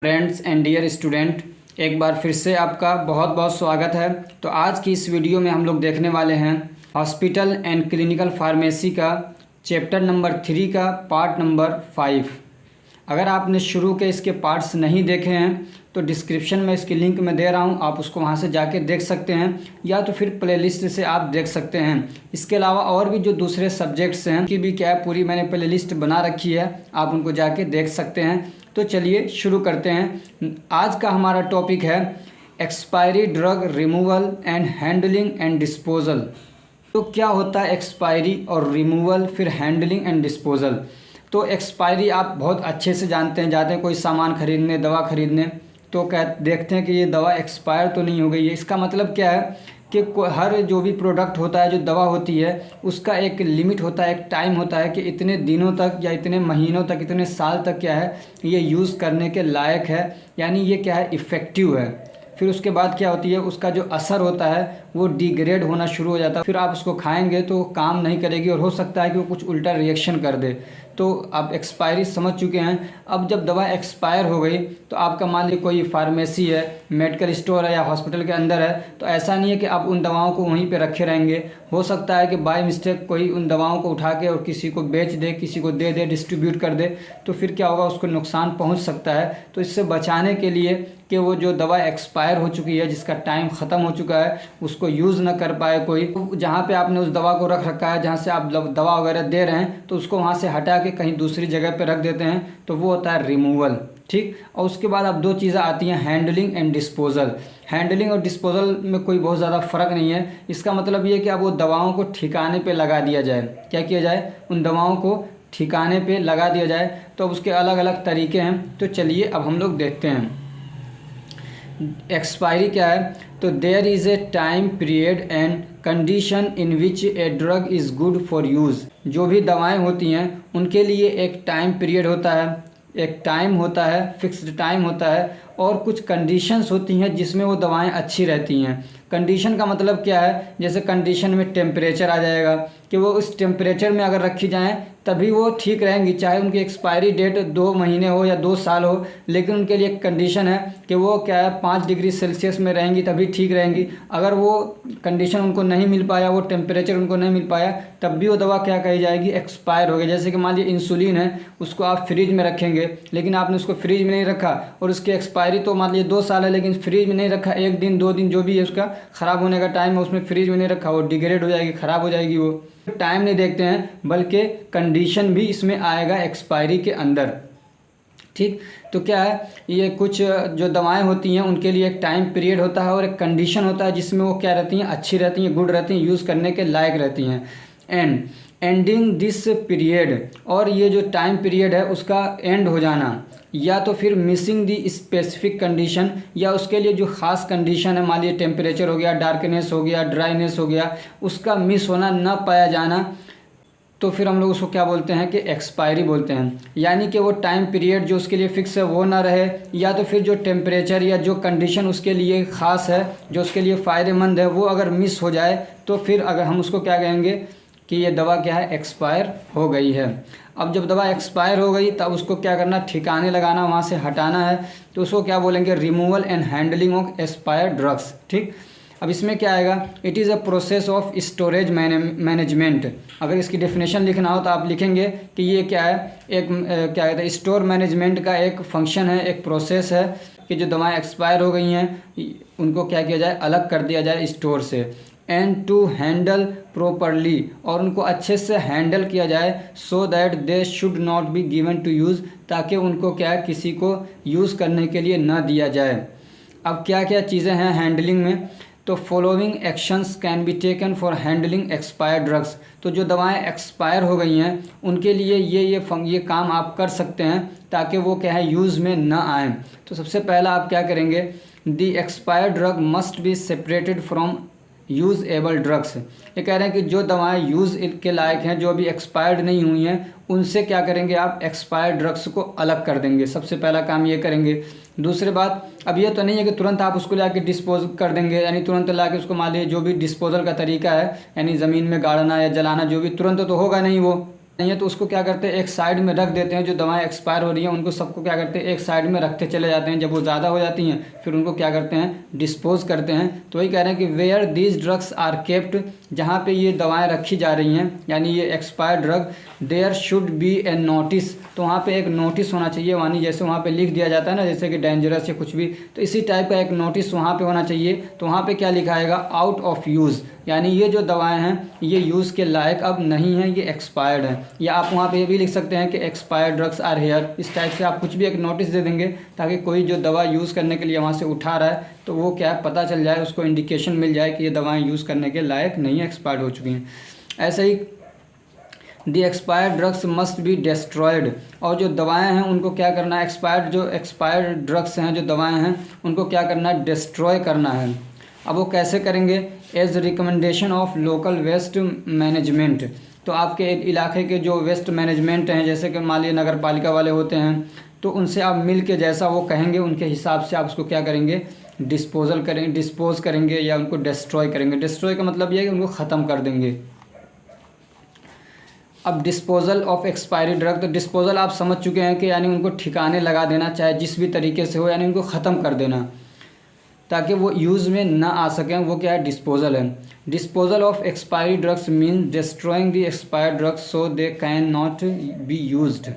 Friends and dear student, एक बार फिर से आपका बहुत बहुत स्वागत है। तो आज की इस वीडियो में हम लोग देखने वाले हैं हॉस्पिटल एंड क्लिनिकल फार्मेसी का चैप्टर नंबर 3 का पार्ट नंबर 5। अगर आपने शुरू के इसके पार्ट्स नहीं देखे हैं तो डिस्क्रिप्शन में इसकी लिंक मैं दे रहा हूं, आप उसको वहां से जाके देख सकते हैं या तो फिर प्लेलिस्ट से आप देख सकते हैं। इसके अलावा और भी जो दूसरे सब्जेक्ट्स हैं उनकी भी क्या है पूरी मैंने प्लेलिस्ट बना रखी है, आप उनको जाके देख सकते हैं। तो चलिए शुरू करते हैं। आज का हमारा टॉपिक है expiry drug removal and handling and disposal. तो क्या होता है एक्सपायरी और रिमूवल फिर हैंडलिंग एंड डिस्पोजल। तो एक्सपायरी आप बहुत अच्छे से जानते हैं, जाते हैं कोई सामान खरीदने, दवा खरीदने, तो देखते हैं कि ये दवा एक्सपायर तो नहीं हो गई है। इसका मतलब क्या है कि हर जो भी प्रोडक्ट होता है, जो दवा होती है, उसका एक लिमिट होता है, एक टाइम होता है कि इतने दिनों तक या इतने महीनों तक, इतने साल तक क्या है ये यूज़ करने के लायक है, यानी ये क्या है इफ़ेक्टिव है। फिर उसके बाद क्या होती है, उसका जो असर होता है वो डिग्रेड होना शुरू हो जाता है। फिर आप उसको खाएंगे तो काम नहीं करेगी और हो सकता है कि वो कुछ उल्टा रिएक्शन कर दे। तो आप एक्सपायरी समझ चुके हैं। अब जब दवा एक्सपायर हो गई तो आपका मान लीजिए कोई फार्मेसी है, मेडिकल स्टोर है या हॉस्पिटल के अंदर है, तो ऐसा नहीं है कि आप उन दवाओं को वहीं पे रखे रहेंगे। हो सकता है कि बाय मिस्टेक कोई उन दवाओं को उठा के और किसी को बेच दे, किसी को दे दे, डिस्ट्रीब्यूट कर दे, तो फिर क्या होगा, उसको नुकसान पहुंच सकता है। तो इससे बचाने के लिए कि वो जो दवा एक्सपायर हो चुकी है, जिसका टाइम ख़त्म हो चुका है, उसको यूज़ ना कर पाए कोई, तो जहाँ पे आपने उस दवा को रख रखा है, जहाँ से आप दवा वगैरह दे रहे हैं, तो उसको वहाँ से हटा के कहीं दूसरी जगह पे रख देते हैं, तो वो होता है रिमूवल। ठीक। और उसके बाद अब दो चीज़ें आती हैं, हैंडलिंग एंड डिस्पोजल। हैंडलिंग और डिस्पोजल में कोई बहुत ज़्यादा फ़र्क नहीं है। इसका मतलब ये है कि अब वो दवाओं को ठिकाने पे लगा दिया जाए। क्या किया जाए, उन दवाओं को ठिकाने पे लगा दिया जाए। तो अब उसके अलग अलग तरीके हैं। तो चलिए अब हम लोग देखते हैं एक्सपायरी क्या है। तो there is a time period and condition in which a drug is good for use. जो भी दवाएं होती हैं उनके लिए एक टाइम पीरियड होता है, एक टाइम होता है, फिक्स्ड टाइम होता है, और कुछ कंडीशंस होती हैं जिसमें वो दवाएं अच्छी रहती हैं। कंडीशन का मतलब क्या है, जैसे कंडीशन में टेम्परेचर आ जाएगा कि वो उस टेम्परेचर में अगर रखी जाएं तभी वो ठीक रहेंगी, चाहे उनकी एक्सपायरी डेट 2 महीने हो या 2 साल हो, लेकिन उनके लिए एक कंडीशन है कि वो क्या है 5 डिग्री सेल्सियस में रहेंगी तभी ठीक रहेंगी। अगर वो कंडीशन उनको नहीं मिल पाया, वो टेम्परेचर उनको नहीं मिल पाया, तब भी वो दवा क्या कही जाएगी, एक्सपायर हो गई। जैसे कि मान लीजिए इंसुलिन है, उसको आप फ्रिज में रखेंगे, लेकिन आपने उसको फ्रिज में नहीं रखा और उसकी एक्सपायरी तो मान लीजिए 2 साल है, लेकिन फ्रिज में नहीं रखा, 1 दिन 2 दिन जो भी है उसका ख़राब होने का टाइम है, उसमें फ्रिज में नहीं रखा, वो डिग्रेड हो जाएगी, ख़राब हो जाएगी। वो टाइम नहीं देखते हैं, बल्कि कंडीशन भी इसमें आएगा एक्सपायरी के अंदर। ठीक। तो क्या है, ये कुछ जो दवाएं होती हैं उनके लिए एक टाइम पीरियड होता है और एक कंडीशन होता है जिसमें वो क्या रहती हैं, अच्छी रहती हैं, गुड रहती हैं, यूज़ करने के लायक रहती हैं। एंडिंग दिस पीरियड, और ये जो टाइम पीरियड है उसका एंड हो जाना, या तो फिर मिसिंग दी स्पेसिफिक कंडीशन, या उसके लिए जो ख़ास कंडीशन है, मान लीजिए टेम्परेचर हो गया, डार्कनेस हो गया, ड्राइनेस हो गया, उसका मिस होना, न पाया जाना, तो फिर हम लोग उसको क्या बोलते हैं कि एक्सपायरी बोलते हैं। यानी कि वो टाइम पीरियड जो उसके लिए फ़िक्स है वो ना रहे, या तो फिर जो टेम्परेचर या जो कंडीशन उसके लिए ख़ास है, जो उसके लिए फ़ायदेमंद है, वो अगर मिस हो जाए तो फिर अगर हम उसको क्या कहेंगे कि ये दवा क्या है, एक्सपायर हो गई है। अब जब दवा एक्सपायर हो गई तब उसको क्या करना, ठिकाने लगाना, वहाँ से हटाना है, तो उसको क्या बोलेंगे, removal and handling of expired drugs. ठीक। अब इसमें क्या आएगा, it is a process of storage management. अगर इसकी डेफिनेशन लिखना हो तो आप लिखेंगे कि ये क्या है, एक क्या कहते हैं, स्टोर मैनेजमेंट का एक फंक्शन है, एक प्रोसेस है कि जो दवाएं एक्सपायर हो गई हैं उनको क्या किया जाए, अलग कर दिया जाए स्टोर से। एंड टू हैंडल प्रॉपरली, और उनको अच्छे से हैंडल किया जाए, so that they should not be given to use, ताकि उनको क्या है, किसी को यूज़ करने के लिए न दिया जाए। अब क्या क्या चीज़ें हैं हैंडलिंग में, तो following actions can be taken for handling expired drugs. तो जो दवाएं एक्सपायर हो गई हैं उनके लिए ये काम आप कर सकते हैं ताकि वो क्या है, यूज़ में न आए। तो सबसे पहला आप क्या करेंगे, the expired drug must be separated from use able drugs. ये कह रहे हैं कि जो दवाएं यूज़ के लायक हैं, जो अभी एक्सपायर्ड नहीं हुई हैं, उनसे क्या करेंगे, आप एक्सपायर्ड ड्रग्स को अलग कर देंगे। सबसे पहला काम ये करेंगे। दूसरी बात, अब ये तो नहीं है कि तुरंत आप उसको लाके डिस्पोज कर देंगे, यानी तुरंत लाके उसको, मान लीजिए जो भी डिस्पोजल का तरीका है, यानी ज़मीन में गाड़ना या जलाना, जो भी तुरंत तो होगा नहीं वो, नहीं है तो उसको क्या करते हैं एक साइड में रख देते हैं। जो दवाएं एक्सपायर हो रही हैं उनको सबको क्या करते हैं एक साइड में रखते चले जाते हैं। जब वो ज़्यादा हो जाती हैं फिर उनको क्या करते हैं डिस्पोज करते हैं। तो वही कह रहे हैं कि where these drugs are kept, जहाँ पे ये दवाएं रखी जा रही हैं यानी ये expired drug, there should be a notice, तो वहाँ पे एक नोटिस होना चाहिए। यानी जैसे वहाँ पे लिख दिया जाता है ना जैसे कि डेंजरस या कुछ भी, तो इसी टाइप का एक नोटिस वहाँ पे होना चाहिए। तो वहाँ पे क्या लिखा आएगा आउट ऑफ यूज़, यानी ये जो दवाएं हैं ये यूज़ के लायक अब नहीं है, ये एक्सपायर्ड है। या आप वहाँ पे ये भी लिख सकते हैं कि एक्सपायर्ड ड्रग्स आर हेयर, इस टाइप से आप कुछ भी एक नोटिस दे देंगे ताकि कोई जो दवा यूज़ करने के लिए वहाँ से उठा रहा है तो वो क्या पता चल जाए, उसको इंडिकेशन मिल जाए कि ये दवाएँ यूज़ करने के लायक नहीं है, एक्सपायर्ड हो चुकी हैं। ऐसे ही the expired drugs must be destroyed, और जो दवाएं हैं उनको क्या करना है एक्सपायर्ड ड्रग्स हैं जो दवाएं हैं उनको क्या करना है डिस्ट्रॉय करना है। अब वो कैसे करेंगे, as recommendation of local waste management, तो आपके इलाके के जो वेस्ट मैनेजमेंट हैं जैसे कि मान लीजिए नगर पालिका वाले होते हैं तो उनसे आप मिल के जैसा वो कहेंगे उनके हिसाब से आप उसको क्या करेंगे डिस्पोज करेंगे या उनको डिस्ट्रॉय करेंगे। डिस्ट्रॉय का मतलब ये है कि उनको ख़त्म कर देंगे। अब डिस्पोजल ऑफ एक्सपायरी ड्रग, तो डिस्पोजल आप समझ चुके हैं कि यानी उनको ठिकाने लगा देना, चाहे जिस भी तरीके से हो, यानी उनको ख़त्म कर देना ताकि वो यूज़ में ना आ सकें, वो क्या है डिस्पोजल है। Disposal of expiry drugs mean destroying the expired drugs so they can not be used.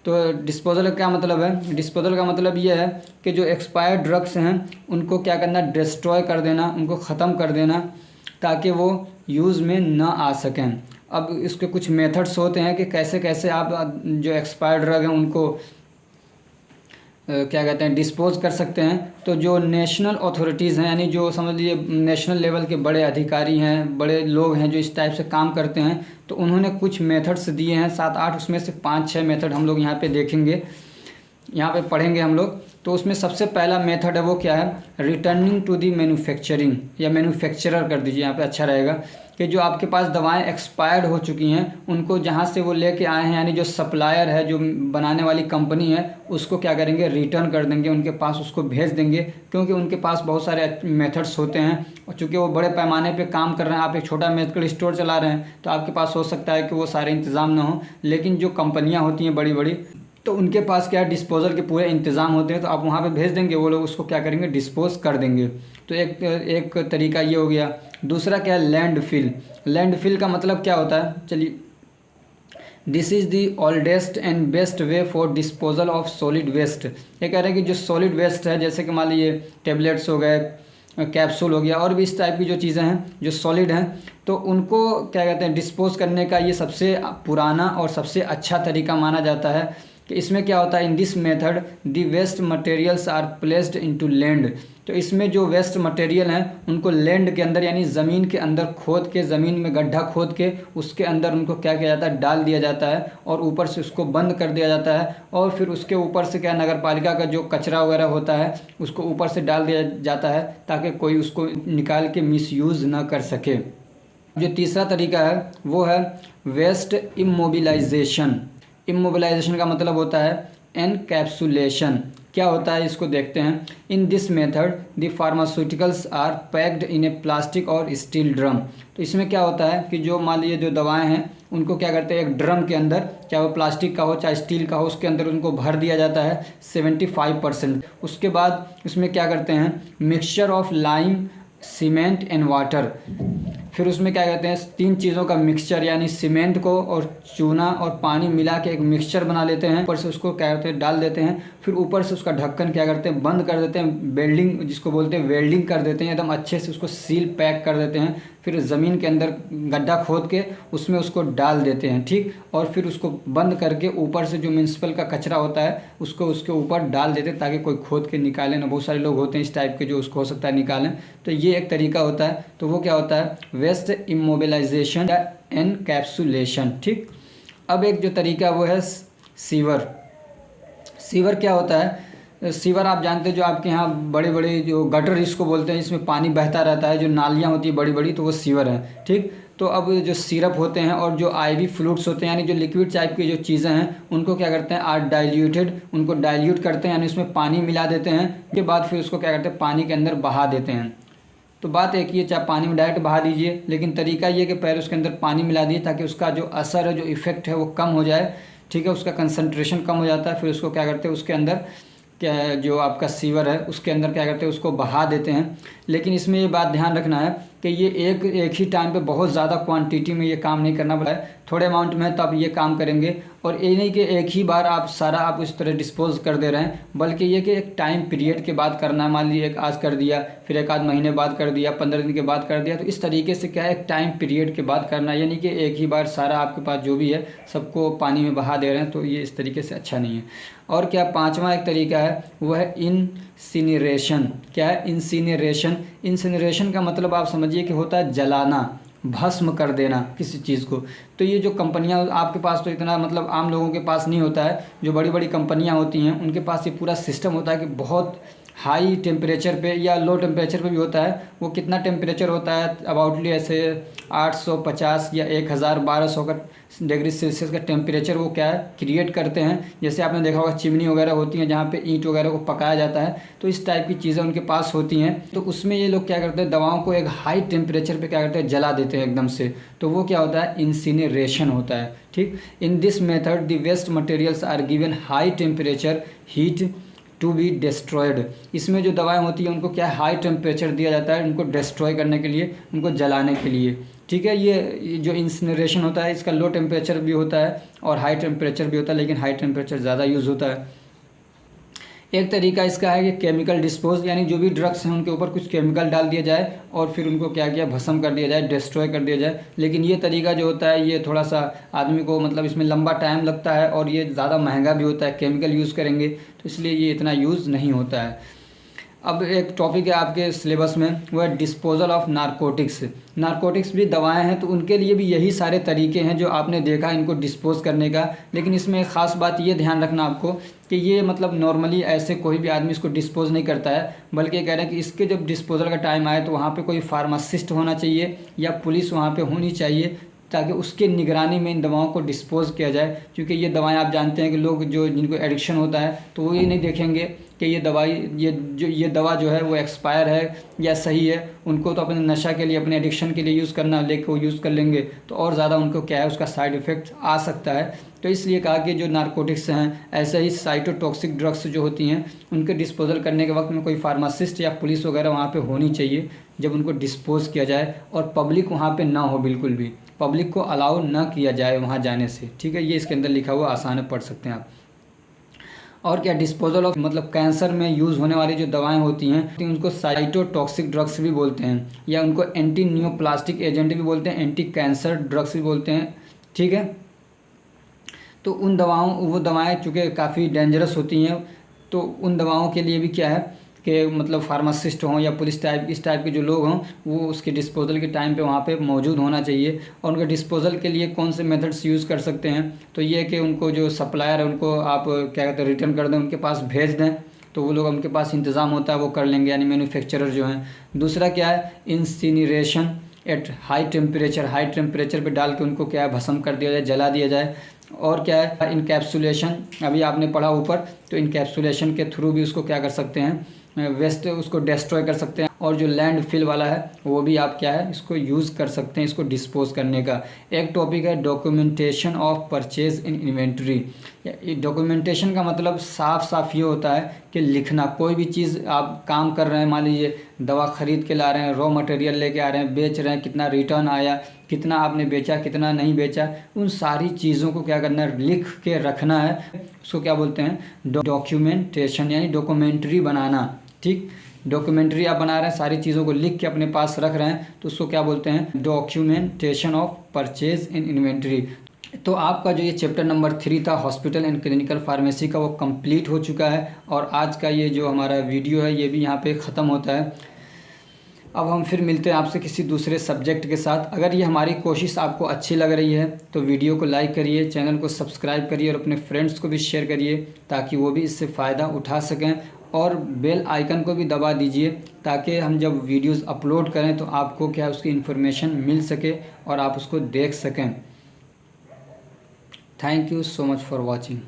तो डिस्पोजल का क्या मतलब है, डिस्पोजल का मतलब ये है कि जो एक्सपायर्ड ड्रग्स हैं उनको क्या करना डिस्ट्रॉय कर देना, उनको ख़त्म कर देना ताकि वो यूज़ में ना आ सकें। अब इसके कुछ मेथड्स होते हैं कि कैसे कैसे आप जो एक्सपायर्ड ड्रग हैं उनको क्या कहते हैं डिस्पोज कर सकते हैं। तो जो नेशनल अथॉरिटीज़ हैं यानी जो समझ लीजिए नेशनल लेवल के बड़े अधिकारी हैं, बड़े लोग हैं जो इस टाइप से काम करते हैं, तो उन्होंने कुछ मेथड्स दिए हैं 7-8, उसमें से 5-6 मेथड हम लोग यहाँ पे देखेंगे, यहाँ पे पढ़ेंगे हम लोग। तो उसमें सबसे पहला मेथड है वो क्या है, रिटर्निंग टू दी मैन्युफैक्चरिंग या मैन्युफैक्चरर कर दीजिए यहाँ पे अच्छा रहेगा, कि जो आपके पास दवाएं एक्सपायर्ड हो चुकी हैं उनको जहाँ से वो लेके आए हैं यानी जो सप्लायर है जो बनाने वाली कंपनी है उसको क्या करेंगे रिटर्न कर देंगे, उनके पास उसको भेज देंगे। क्योंकि उनके पास बहुत सारे मेथड्स होते हैं और चूँकि वो बड़े पैमाने पे काम कर रहे हैं, आप एक छोटा मेडिकल स्टोर चला रहे हैं तो आपके पास हो सकता है कि वो सारे इंतज़ाम ना हो, लेकिन जो कंपनियाँ होती हैं बड़ी बड़ी तो उनके पास क्या डिस्पोजल के पूरे इंतज़ाम होते हैं, तो आप वहाँ पे भेज देंगे, वो लोग उसको क्या करेंगे डिस्पोज कर देंगे। तो एक तरीका ये हो गया। दूसरा क्या है लैंडफिल। लैंडफिल का मतलब क्या होता है, चलिए, this is the oldest and best way for disposal of solid waste. ये कह रहे हैं कि जो सॉलिड वेस्ट है जैसे कि मान लीजिए टेबलेट्स हो गए, कैप्सूल हो गया और भी इस टाइप की जो चीज़ें हैं जो सॉलिड हैं, तो उनको क्या कहते हैं डिस्पोज करने का ये सबसे पुराना और सबसे अच्छा तरीका माना जाता है। कि इसमें क्या होता है, in this method the waste materials are placed into land. तो इसमें जो वेस्ट मटेरियल हैं उनको लैंड के अंदर यानी ज़मीन के अंदर खोद के, ज़मीन में गड्ढा खोद के उसके अंदर उनको क्या किया जाता है डाल दिया जाता है और ऊपर से उसको बंद कर दिया जाता है। और फिर उसके ऊपर से क्या नगर पालिका का जो कचरा वगैरह होता है उसको ऊपर से डाल दिया जाता है ताकि कोई उसको निकाल के मिसयूज़ ना कर सके। जो तीसरा तरीका है वो है वेस्ट इमोबिलाइजेशन। इमोबिलाइजेशन का मतलब होता है एनकैप्सुलेशन। क्या होता है इसको देखते हैं। In this method the pharmaceuticals are packed in a plastic और स्टील ड्रम। तो इसमें क्या होता है कि जो मान लीजिए जो दवाएं हैं उनको क्या करते हैं एक ड्रम के अंदर, चाहे वो प्लास्टिक का हो चाहे स्टील का हो, उसके अंदर उनको भर दिया जाता है 75%। उसके बाद उसमें क्या करते हैं mixture of lime, cement and water. फिर उसमें क्या कहते हैं 3 चीज़ों का मिक्सचर यानी सीमेंट को और चूना और पानी मिला के एक मिक्सचर बना लेते हैं, ऊपर से उसको क्या करते हैं डाल देते हैं, फिर ऊपर से उसका ढक्कन क्या करते हैं बंद कर देते हैं, वेल्डिंग जिसको बोलते हैं वेल्डिंग कर देते हैं, एकदम अच्छे से उसको सील पैक कर देते हैं। फिर ज़मीन के अंदर गड्ढा खोद के उसमें उसको डाल देते हैं, ठीक, और फिर उसको बंद करके ऊपर से जो म्यूनसिपल का कचरा होता है उसको उसके ऊपर डाल देते हैं ताकि कोई खोद के निकाले ना। बहुत सारे लोग होते हैं इस टाइप के जो उसको हो सकता है निकालें। तो ये एक तरीका होता है। तो वो क्या होता है वेस्ट इमोबिलाइजेशन या एनकैप्सुलेशन, ठीक। अब एक जो तरीका वो है सीवर। सीवर क्या होता है, सीवर आप जानते हैं जो आपके यहाँ बड़े बड़े जो गटर इसको बोलते हैं, इसमें पानी बहता रहता है, जो नालियाँ होती है बड़ी बड़ी, तो वो सीवर है, ठीक। तो अब जो सिरप होते हैं और जो आईवी फ्लूइड्स होते हैं यानी जो लिक्विड टाइप की जो चीज़ें हैं उनको क्या करते हैं आर डाइल्यूटेड, उनको डाइल्यूट करते हैं यानी उसमें पानी मिला देते हैं। उसके बाद फिर उसको क्या करते हैं पानी के अंदर बहा देते हैं। तो बात एक ही है, चाहे पानी में डायरेक्ट बहा दीजिए, लेकिन तरीका ये कि पहले उसके अंदर पानी मिला दिए ताकि उसका जो असर है, जो इफ़ेक्ट है वो कम हो जाए, ठीक है, उसका कंसंट्रेशन कम हो जाता है। फिर उसको क्या करते हैं, उसके अंदर क्या जो आपका सीवर है उसके अंदर क्या करते हैं, उसको बहा देते हैं। लेकिन इसमें ये बात ध्यान रखना है कि ये एक ही टाइम पे बहुत ज़्यादा क्वांटिटी में ये काम नहीं करना पड़ा है, थोड़े अमाउंट में तो आप ये काम करेंगे। और ये नहीं कि एक ही बार आप सारा आप इस तरह डिस्पोज कर दे रहे हैं, बल्कि ये कि एक टाइम पीरियड के बाद करना है। मान लीजिए एक आज कर दिया, फिर एक आध महीने बाद कर दिया, 15 दिन के बाद कर दिया, तो इस तरीके से क्या है, एक टाइम पीरियड के बाद करना है, यानी कि एक ही बार सारा आपके पास जो भी है सबको पानी में बहा दे रहे हैं, तो ये इस तरीके से अच्छा नहीं है। और क्या पांचवा एक तरीका है वो है इंसिनरेशन। क्या है, इंसिनरेशन। इंसिनरेशन का मतलब आप समझिए कि होता है जलाना, भस्म कर देना किसी चीज़ को। तो ये जो कंपनियां, आपके पास तो इतना मतलब आम लोगों के पास नहीं होता है, जो बड़ी बड़ी कंपनियां होती हैं उनके पास ये पूरा सिस्टम होता है कि बहुत हाई टेम्परेचर पे या लो टेम्परेचर पे भी होता है। वो कितना टेम्परेचर होता है, अबाउटली ऐसे 850 या 1000 1200 का डिग्री सेल्सियस का टेम्परेचर वो क्या है क्रिएट करते हैं। जैसे आपने देखा होगा चिमनी वगैरह होती हैं जहाँ पे ईंट वगैरह को पकाया जाता है, तो इस टाइप की चीज़ें उनके पास होती हैं। तो उसमें ये लोग क्या करते हैं, दवाओं को एक हाई टेम्परेचर पे क्या करते हैं, जला देते हैं एकदम से। तो वो क्या होता है, इंसिनरेशन होता है। ठीक, in this method the waste materials are given high temperature heat to be destroyed. इसमें जो दवाएं होती हैं उनको क्या हाई टेम्परेचर दिया जाता है उनको डिस्ट्रॉय करने के लिए, उनको जलाने के लिए। ठीक है, ये जो इंसिनरेशन होता है इसका लो टेम्परेचर भी होता है और हाई टेम्परेचर भी होता है, लेकिन हाई टेम्परेचर ज़्यादा यूज़ होता है। एक तरीका इसका है कि केमिकल डिस्पोज, यानी जो भी ड्रग्स हैं उनके ऊपर कुछ केमिकल डाल दिया जाए और फिर उनको क्या किया, भस्म कर दिया जाए, डिस्ट्रॉय कर दिया जाए। लेकिन ये तरीका जो होता है ये थोड़ा सा आदमी को मतलब इसमें लंबा टाइम लगता है और ये ज़्यादा महंगा भी होता है, केमिकल यूज़ करेंगे तो इसलिए ये इतना यूज़ नहीं होता है। अब एक टॉपिक है आपके सिलेबस में, वो है डिस्पोजल ऑफ नारकोटिक्स। नारकोटिक्स भी दवाएं हैं तो उनके लिए भी यही सारे तरीके हैं जो आपने देखा इनको डिस्पोज करने का। लेकिन इसमें एक ख़ास बात ये ध्यान रखना आपको कि ये मतलब नॉर्मली ऐसे कोई भी आदमी इसको डिस्पोज नहीं करता है, बल्कि ये कह रहे हैं कि इसके जब डिस्पोजल का टाइम आए तो वहाँ पे कोई फार्मासिस्ट होना चाहिए या पुलिस वहाँ पे होनी चाहिए, ताकि उसके निगरानी में इन दवाओं को डिस्पोज किया जाए। क्योंकि ये दवाएं आप जानते हैं कि लोग जो जिनको एडिक्शन होता है तो वो ये नहीं देखेंगे कि ये दवाई ये दवा जो है वो एक्सपायर है या सही है, उनको तो अपने नशा के लिए, अपने एडिक्शन के लिए यूज़ करना, लेके वो यूज़ कर लेंगे तो और ज़्यादा उनको क्या है उसका साइड इफ़ेक्ट आ सकता है। तो इसलिए कहा कि जो नारकोटिक्स हैं, ऐसे ही साइटोटॉक्सिक ड्रग्स जो होती हैं उनके डिस्पोजल करने के वक्त में कोई फार्मासिस्ट या पुलिस वगैरह वहाँ पे होनी चाहिए जब उनको डिस्पोज किया जाए, और पब्लिक वहाँ पे ना हो, बिल्कुल भी पब्लिक को अलाउ ना किया जाए वहाँ जाने से। ठीक है, ये इसके अंदर लिखा हुआ, आसान है, पढ़ सकते हैं आप। और क्या, डिस्पोजल ऑफ मतलब कैंसर में यूज़ होने वाली जो दवाएं होती हैं उनको साइटोटॉक्सिक ड्रग्स भी बोलते हैं, या उनको एंटी न्यूप्लास्टिक एजेंट भी बोलते हैं, एंटी कैंसर ड्रग्स भी बोलते हैं। ठीक है, तो उन दवाओं वो दवाएं चूँकि काफ़ी डेंजरस होती हैं, तो उन दवाओं के लिए भी क्या है कि मतलब फार्मासिस्ट हों या पुलिस टाइप, इस टाइप के जो लोग हों वो उसके डिस्पोजल के टाइम पे वहाँ पे मौजूद होना चाहिए। और उनके डिस्पोजल के लिए कौन से मेथड्स यूज़ कर सकते हैं, तो ये कि उनको जो सप्लायर है उनको आप क्या कहते हैं रिटर्न कर दें, उनके पास भेज दें, तो वो लोग उनके पास इंतज़ाम होता है वो कर लेंगे, यानी मैन्युफैक्चरर जो हैं। दूसरा क्या है, इंसिनरेशन एट हाई टेम्परेचर पे डाल के उनको क्या है भस्म कर दिया जाए, जला दिया जाए। और क्या है, इनकैप्सुलेशन, अभी आपने पढ़ा ऊपर, तो इनकैप्सुलेशन के थ्रू भी उसको क्या कर सकते हैं, वेस्ट उसको डिस्ट्रॉय कर सकते हैं। और जो लैंड फिल वाला है वो भी आप क्या है इसको यूज़ कर सकते हैं, इसको डिस्पोज करने का। एक टॉपिक है documentation of purchase in inventory. Documentation का मतलब साफ ये होता है कि लिखना, कोई भी चीज़ आप काम कर रहे हैं, मान लीजिए दवा ख़रीद के ला रहे हैं, रॉ मटेरियल लेके आ रहे हैं, बेच रहे हैं, कितना रिटर्न आया, कितना आपने बेचा, कितना नहीं बेचा, उन सारी चीज़ों को क्या करना है, लिख के रखना है। उसको क्या बोलते हैं, डॉक्यूमेंटेशन, यानी डॉक्यूमेंट्री बनाना। ठीक, डॉक्यूमेंट्री आप बना रहे हैं, सारी चीज़ों को लिख के अपने पास रख रहे हैं, तो उसको क्या बोलते हैं, documentation of purchase in inventory. तो आपका जो ये चैप्टर नंबर 3 था हॉस्पिटल एंड क्लिनिकल फार्मेसी का, वो कंप्लीट हो चुका है। और आज का ये जो हमारा वीडियो है ये भी यहाँ पे ख़त्म होता है। अब हम फिर मिलते हैं आपसे किसी दूसरे सब्जेक्ट के साथ। अगर ये हमारी कोशिश आपको अच्छी लग रही है तो वीडियो को लाइक करिए, चैनल को सब्सक्राइब करिए और अपने फ्रेंड्स को भी शेयर करिए ताकि वो भी इससे फ़ायदा उठा सकें। और बेल आइकन को भी दबा दीजिए ताकि हम जब वीडियोस अपलोड करें तो आपको क्या उसकी इन्फॉर्मेशन मिल सके और आप उसको देख सकें। Thank you so much for watching.